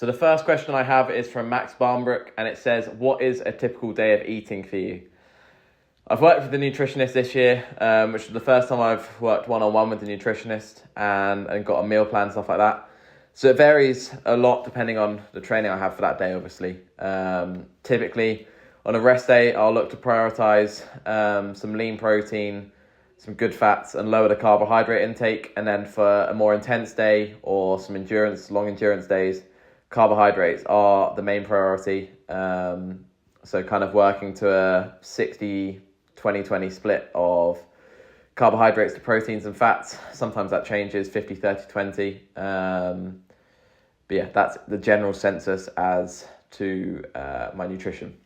So the first question I have is from Max Barnbrook, and it says, what is a typical day of eating for you? I've worked with the nutritionist this year, which is the first time I've worked one-on-one with the nutritionist and got a meal plan, stuff like that. So it varies a lot depending on the training I have for that day, obviously. Typically, on a rest day, I'll look to prioritise some lean protein, some good fats, and lower the carbohydrate intake. And then for a more intense day or some long endurance days, carbohydrates are the main priority. So kind of working to a 60-20-20 split of carbohydrates to proteins and fats. Sometimes that changes 50-30-20. But yeah, that's the general census as to my nutrition.